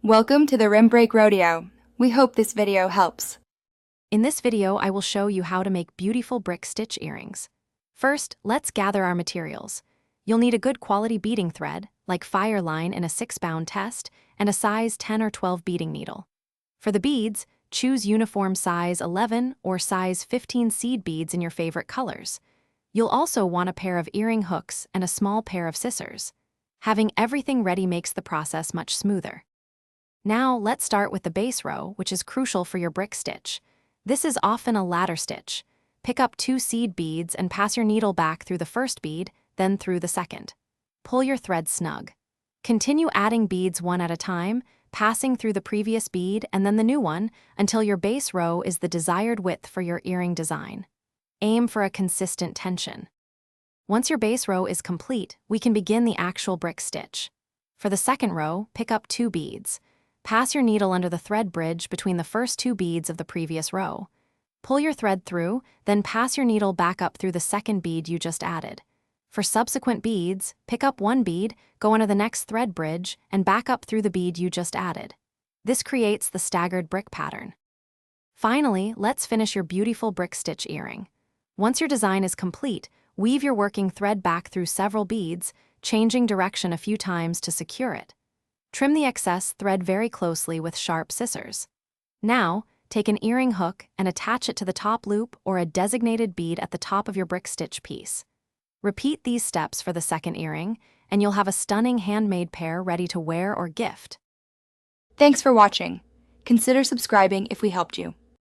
Welcome to the Rim Break Rodeo. We hope this video helps. In this video, I will show you how to make beautiful brick stitch earrings. First, let's gather our materials. You'll need a good quality beading thread, like Fireline in a 6-bound test, and a size 10 or 12 beading needle. For the beads, choose uniform size 11 or size 15 seed beads in your favorite colors. You'll also want a pair of earring hooks and a small pair of scissors. Having everything ready makes the process much smoother. Now, let's start with the base row, which is crucial for your brick stitch. This is often a ladder stitch. Pick up 2 seed beads and pass your needle back through the first bead, then through the second. Pull your thread snug. Continue adding beads one at a time, passing through the previous bead and then the new one until your base row is the desired width for your earring design. Aim for a consistent tension. Once your base row is complete, we can begin the actual brick stitch. For the second row, pick up 2 beads. Pass your needle under the thread bridge between the first 2 beads of the previous row. Pull your thread through, then pass your needle back up through the second bead you just added. For subsequent beads, pick up 1 bead, go under the next thread bridge, and back up through the bead you just added. This creates the staggered brick pattern. Finally, let's finish your beautiful brick stitch earring. Once your design is complete, weave your working thread back through several beads, changing direction a few times to secure it. Trim the excess thread very closely with sharp scissors. Now, take an earring hook and attach it to the top loop or a designated bead at the top of your brick stitch piece. Repeat these steps for the second earring, and you'll have a stunning handmade pair ready to wear or gift. Thanks for watching. Consider subscribing if we helped you.